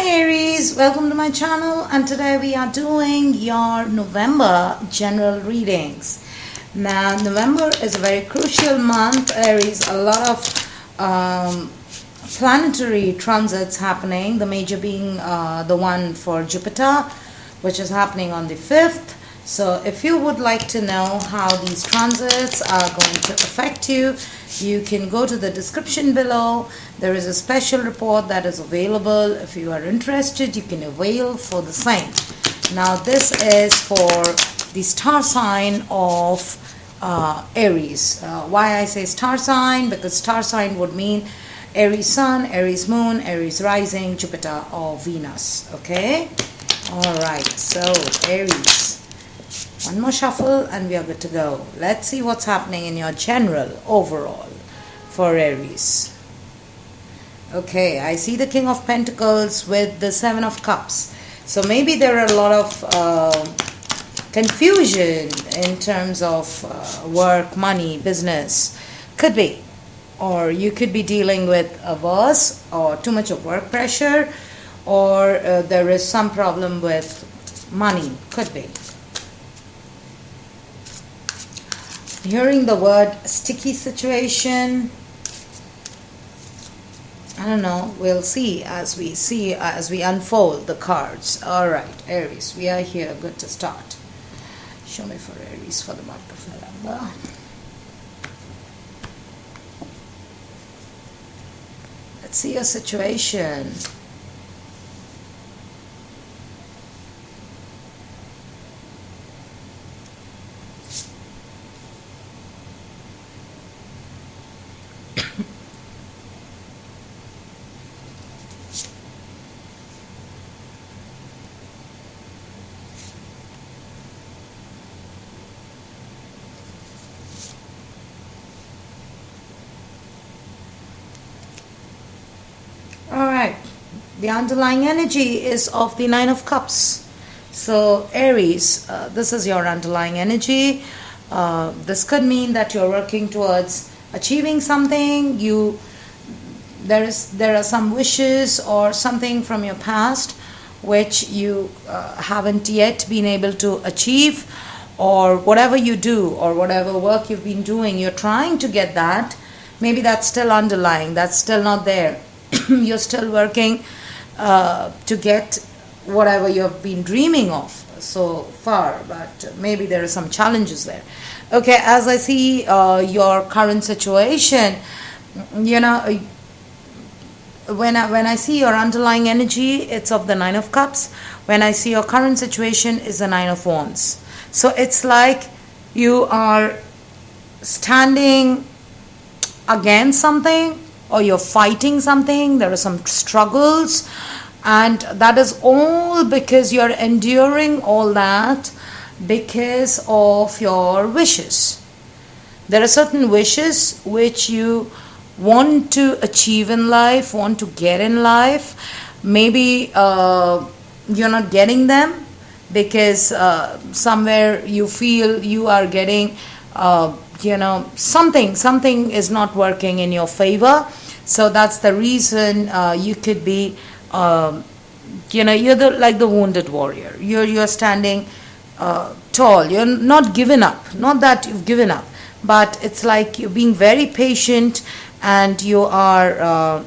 Aries, welcome to my channel, and today we are doing your November general readings. Now November is a very crucial month, Aries. A lot of planetary transits happening, the major being the one for Jupiter, which is happening on the 5th. So if you would like to know how these transits are going to affect you, you can go to the description below. There is a special report that is available. If you are interested, you can avail for the same. Now this is for the star sign of Aries. Why I say star sign? Because star sign would mean Aries Sun, Aries Moon, Aries Rising, Jupiter or Venus. Okay? Alright, so Aries. One more shuffle and we are good to go. Let's see what's happening in your general overall for Aries. Okay, I see the King of Pentacles with the Seven of Cups. So maybe there are a lot of confusion in terms of work, money, business. Could be. Or you could be dealing with a boss or too much of work pressure, or there is some problem with money. Could be. Hearing the word sticky situation, I don't know, we'll see as we unfold the cards. All right, Aries, we are here, good to start. Show me for Aries for the month of November. Let's see your situation. Alright, the underlying energy is of the Nine of Cups. So Aries, this is your underlying energy. This could mean that you're working towards achieving something. There are some wishes or something from your past which you haven't yet been able to achieve, or whatever you do or whatever work you've been doing, you're trying to get that. Maybe that's still underlying, that's still not there. You're still working to get whatever you've been dreaming of so far, but maybe there are some challenges there. Okay, as I see your current situation, you know, when I see your underlying energy, it's of the Nine of Cups. When I see your current situation, is the Nine of Wands. So it's like you are standing against something, or you're fighting something. There are some struggles, and that is all because you're enduring all that because of your wishes. There are certain wishes which you want to achieve in life, want to get in life. Maybe you're not getting them because somewhere you feel you are getting something is not working in your favor. So that's the reason you could be you're like the wounded warrior. You're standing tall. You're not given up, not that you've given up, but it's like you're being very patient and you are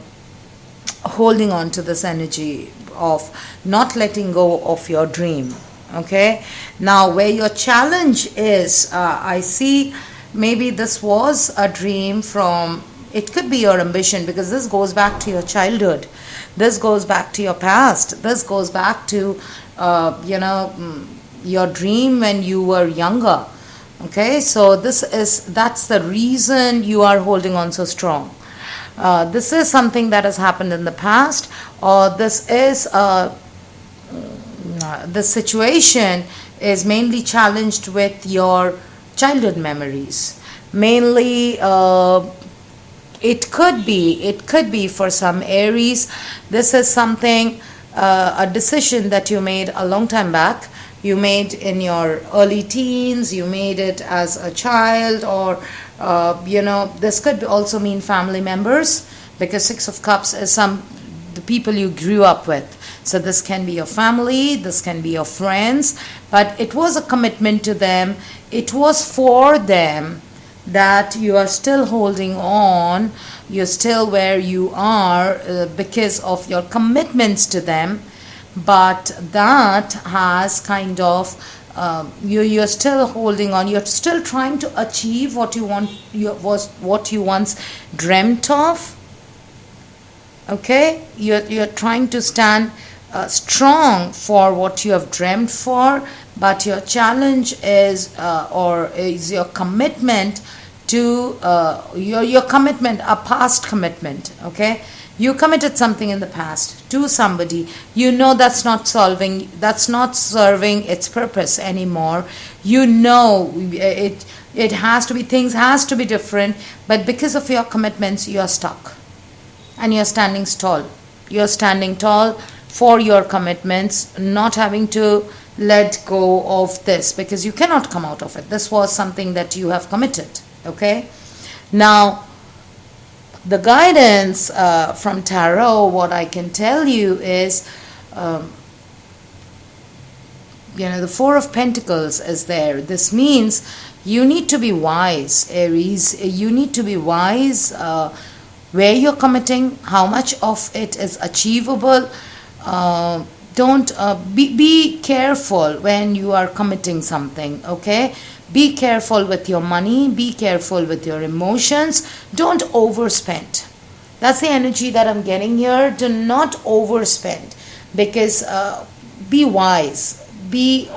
holding on to this energy of not letting go of your dream. Okay, now where your challenge is, I see maybe this was a dream from, it could be your ambition, because this goes back to your childhood, this goes back to your past, this goes back to your dream when you were younger. Okay, so that's the reason you are holding on so strong. This is something that has happened in the past, or this is the situation is mainly challenged with your childhood memories. Mainly it could be for some Aries, this is something, a decision that you made a long time back. You made in your early teens, you made it as a child, or this could also mean family members, because Six of Cups is the people you grew up with. So this can be your family, this can be your friends, but it was a commitment to them. It was for them that you are still holding on. You're still where you are because of your commitments to them, but that has kind of you're still holding on. You're still trying to achieve what you want. What you once dreamt of. Okay, you're trying to stand strong for what you have dreamt for, but your challenge is is your commitment to your commitment, a past commitment. Okay, you committed something in the past to somebody. You know that's not serving its purpose anymore. You know it has to be, things has to be different, but because of your commitments you are stuck. And you're standing tall. You're standing tall for your commitments, not having to let go of this because you cannot come out of it. This was something that you have committed. Okay? Now, the guidance from Tarot, what I can tell you is, the Four of Pentacles is there. This means you need to be wise, Aries. You need to be wise where you're committing, how much of it is achievable. Don't be careful when you are committing something. Okay, be careful with your money, be careful with your emotions. Don't overspend. That's the energy that I'm getting here. Do not overspend, because be wise.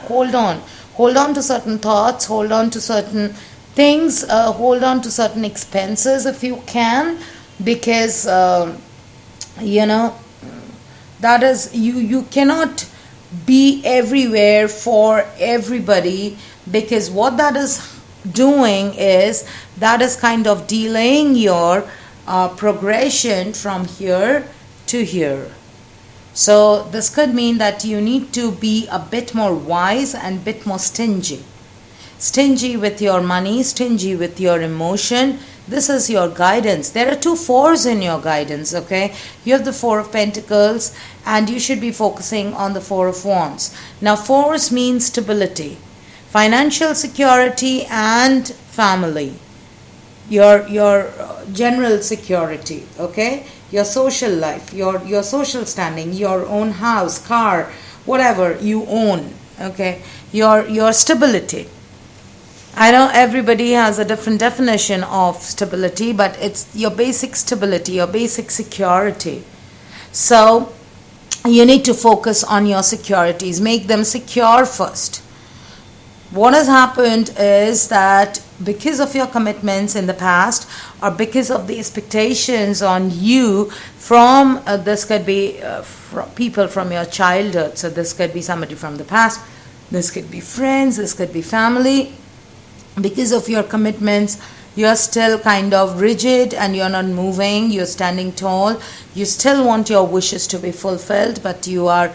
Hold on to certain thoughts, hold on to certain things, hold on to certain expenses if you can, because that is, you cannot be everywhere for everybody, because what that is doing is that is kind of delaying your progression from here to here. So this could mean that you need to be a bit more wise and a bit more stingy. Stingy with your money, stingy with your emotion. This is your guidance. There are 2 fours in your guidance, okay? You have the Four of Pentacles and you should be focusing on the Four of Wands. Now, fours means stability, financial security and family. Your general security, okay? Your social life, your social standing, your own house, car, whatever you own, okay? Your stability. I know everybody has a different definition of stability, but it's your basic stability, your basic security. So you need to focus on your securities, make them secure first. What has happened is that because of your commitments in the past, or because of the expectations on you from this could be from people from your childhood, so this could be somebody from the past, this could be friends, this could be family. Because of your commitments, you're still kind of rigid and you're not moving, you're standing tall. You still want your wishes to be fulfilled, but you are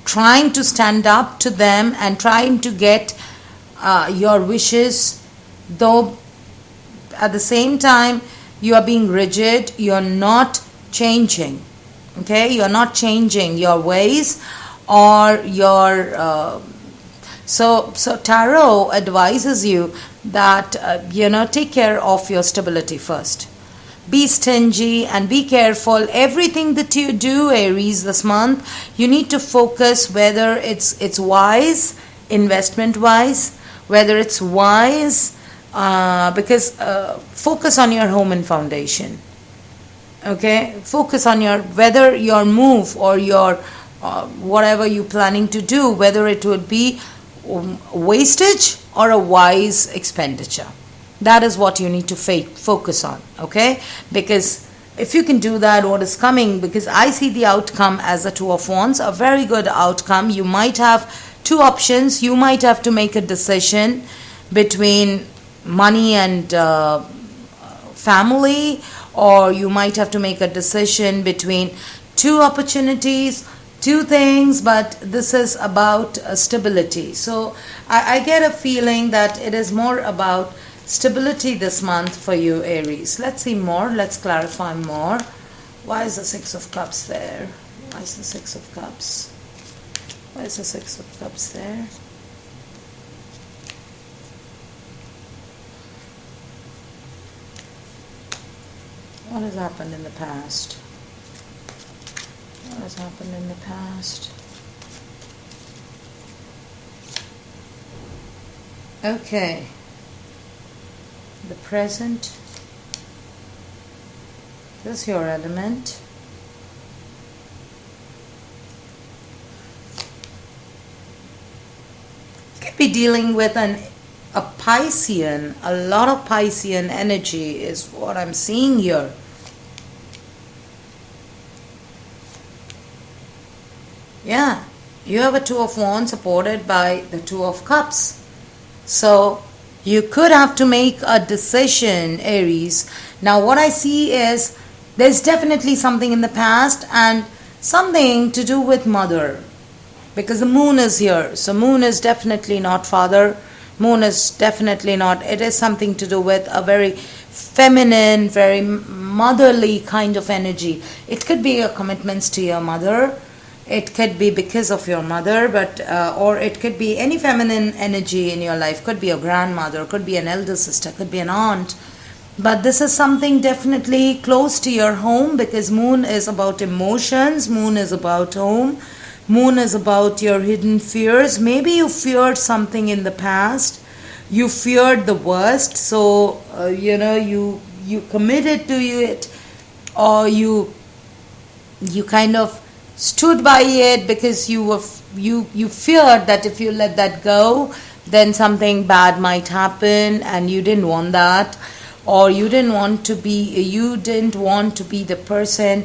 trying to stand up to them and trying to get your wishes, though at the same time you are being rigid, you're not changing. Okay, you're not changing your ways or your So Tarot advises you that take care of your stability first. Be stingy and be careful. Everything that you do, Aries, this month, you need to focus whether it's wise, investment wise, whether it's wise, because focus on your home and foundation. Okay, focus on whether your move or your whatever you're planning to do, whether it would be wastage or a wise expenditure. That is what you need to focus on, okay? Because if you can do that, what is coming, because I see the outcome as a Two of Wands, a very good outcome. You might have 2 options. You might have to make a decision between money and family, or you might have to make a decision between 2 opportunities, 2 things, but this is about stability. So I get a feeling that it is more about stability this month for you, Aries. Let's see more. Let's clarify more. Why is the Six of Cups there? Why is the Six of Cups? Why is the Six of Cups there? What has happened in the past? What has happened in the past? Okay. The present. This is your element. You could be dealing with a Piscean. A lot of Piscean energy is what I'm seeing here. Yeah, you have a Two of Wands supported by the Two of Cups. So you could have to make a decision, Aries. Now what I see is there's definitely something in the past and something to do with mother. Because the moon is here. So moon is definitely not father. Moon is definitely not. It is something to do with a very feminine, very motherly kind of energy. It could be your commitments to your mother. It could be because of your mother, but or it could be any feminine energy in your life. Could be a grandmother, could be an elder sister, could be an aunt. But this is something definitely close to your home, because moon is about emotions, moon is about home, moon is about your hidden fears. Maybe you feared something in the past. You feared the worst, so you committed to it, or you kind of stood by it because you feared that if you let that go, then something bad might happen, and you didn't want that, or you didn't want to be the person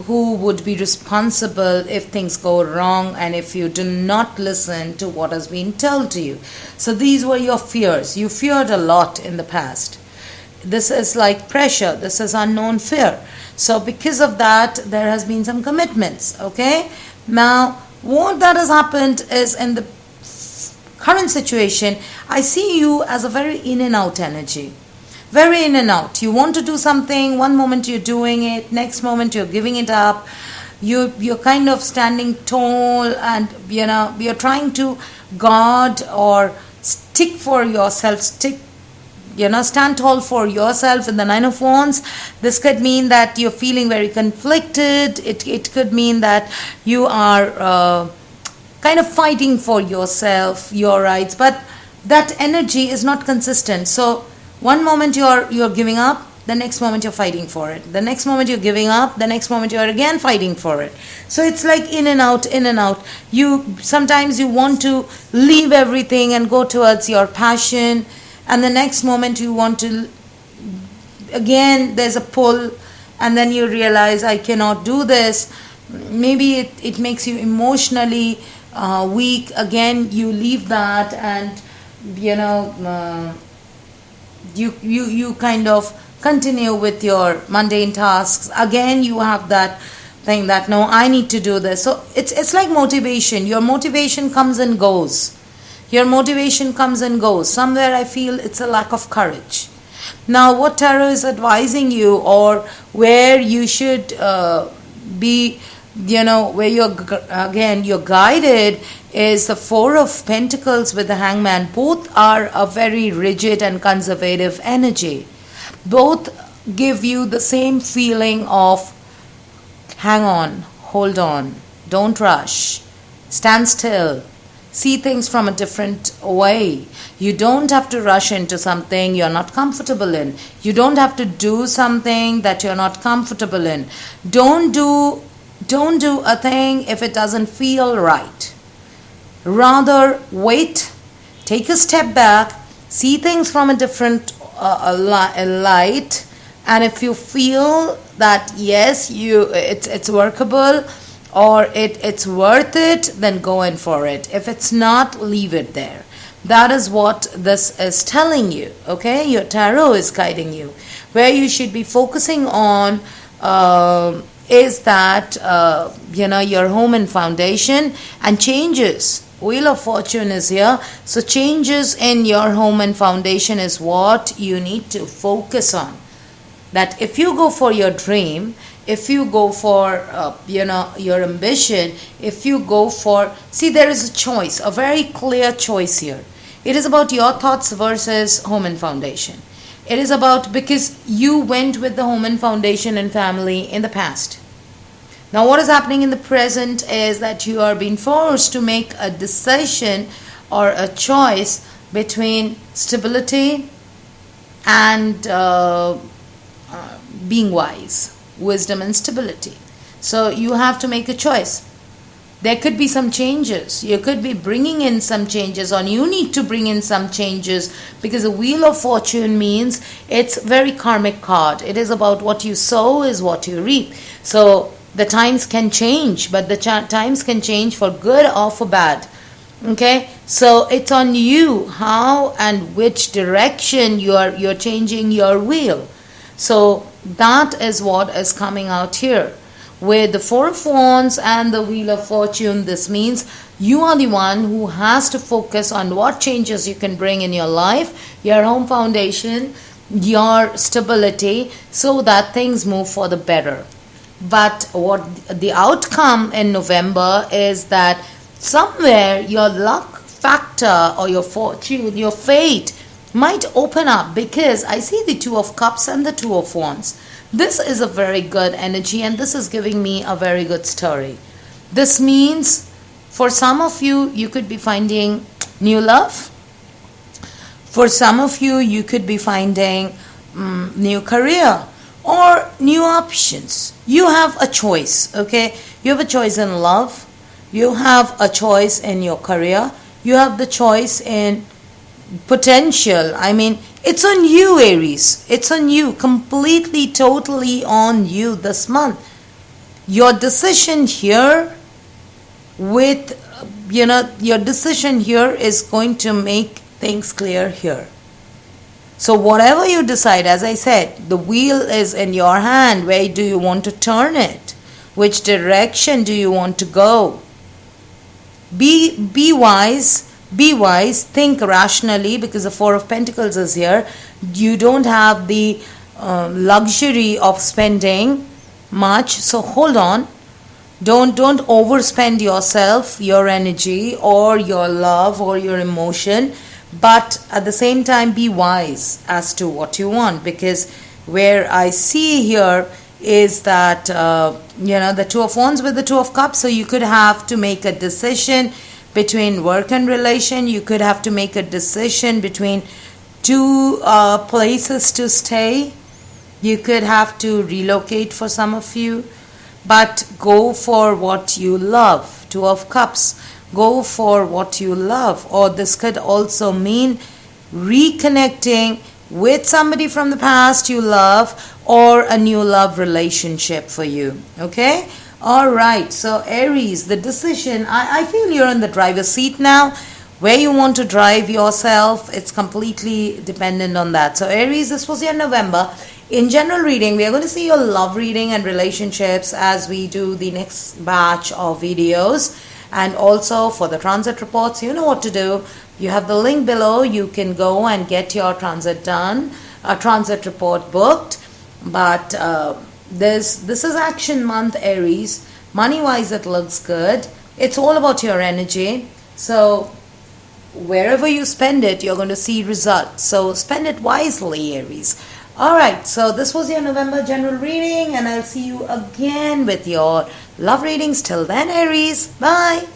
who would be responsible if things go wrong and if you do not listen to what has been told to you. So these were your fears. You feared a lot in the past. This is like pressure. This is unknown fear. So because of that, there has been some commitments. Okay. Now, what that has happened is, in the current situation, I see you as a very in and out energy. Very in and out. You want to do something, one moment you're doing it, next moment you're giving it up. You're kind of standing tall, and you're trying to guard or stick for yourself, stand tall for yourself. In the Nine of Wands, this could mean that you're feeling very conflicted. It could mean that you are kind of fighting for yourself, your rights, but that energy is not consistent. So one moment you're giving up, the next moment you're fighting for it. The next moment you're giving up, the next moment you're again fighting for it. So it's like in and out, in and out. Sometimes you want to leave everything and go towards your passion, and the next moment you want to, again there's a pull, and then you realize, I cannot do this. Maybe it makes you emotionally weak. Again you leave that, and you kind of continue with your mundane tasks. Again you have that thing that, no, I need to do this. So it's like motivation. Your motivation comes and goes. Somewhere I feel it's a lack of courage. Now what tarot is advising you, or where you should be, where you're guided, is the Four of Pentacles with the Hangman. Both are a very rigid and conservative energy. Both give you the same feeling of hang on, hold on, don't rush, stand still, see things from a different way. You don't have to rush into something you're not comfortable in. You don't have to do something that you're not comfortable in. Don't do a thing if it doesn't feel right. Rather wait, take a step back, see things from a different light, and if you feel that yes, it's workable, or it's worth it, then go in for it. If it's not, leave it there. That is what this is telling you. Okay, your tarot is guiding you. Where you should be focusing on is that your home and foundation, and changes. Wheel of Fortune is here. So changes in your home and foundation is what you need to focus on. that if you go for your dream, if you go for your ambition, if you go for, see, there is a choice, a very clear choice here. It is about your thoughts versus home and foundation. It is about, because you went with the home and foundation and family in the past. Now what is happening in the present is that you are being forced to make a decision or a choice between stability and being wise, wisdom and stability. So you have to make a choice. There could be some changes. You could be bringing in some changes, or you need to bring in some changes, because the Wheel of Fortune means it's very karmic card. It is about what you sow is what you reap. So the times can change, but the times can change for good or for bad. Okay, so it's on you how and which direction you're changing your wheel. So that is what is coming out here. With the Four of Wands and the Wheel of Fortune, this means you are the one who has to focus on what changes you can bring in your life, your home foundation, your stability, so that things move for the better. But what the outcome in November is that somewhere your luck factor or your fortune, your fate might open up, because I see the Two of Cups and the Two of Wands. This is a very good energy, and this is giving me a very good story. This means for some of you, you could be finding new love. For some of you, you could be finding new career or new options. You have a choice, okay? You have a choice in love. You have a choice in your career. You have the choice in potential. I mean, it's on you, Aries. It's on you, completely, totally on you this month. Your decision here your decision here is going to make things clear here. So whatever you decide, as I said, the wheel is in your hand. Where do you want to turn it? Which direction do you want to go? Be wise. Be wise, think rationally, because the Four of Pentacles is here. You don't have the luxury of spending much, so hold on. Don't overspend yourself, your energy, or your love, or your emotion. But at the same time, be wise as to what you want, because where I see here is that the Two of Wands with the Two of Cups. So you could have to make a decision between work and relation. You could have to make a decision between two places to stay. You could have to relocate for some of you. But go for what you love. Two of Cups. Go for what you love. Or this could also mean reconnecting with somebody from the past you love, or a new love relationship for you. Okay? Alright, so Aries, the decision, I feel you're in the driver's seat now. Where you want to drive yourself, it's completely dependent on that. So Aries, this was your November. In general reading, we are going to see your love reading and relationships as we do the next batch of videos. And also for the transit reports, you know what to do. You have the link below. You can go and get your transit done, a transit report booked. But this is action month, Aries. Money wise, it looks good. It's all about your energy. So wherever you spend it, you're going to see results. So spend it wisely, Aries. Alright, so this was your November general reading, and I'll see you again with your love readings. Till then, Aries, bye.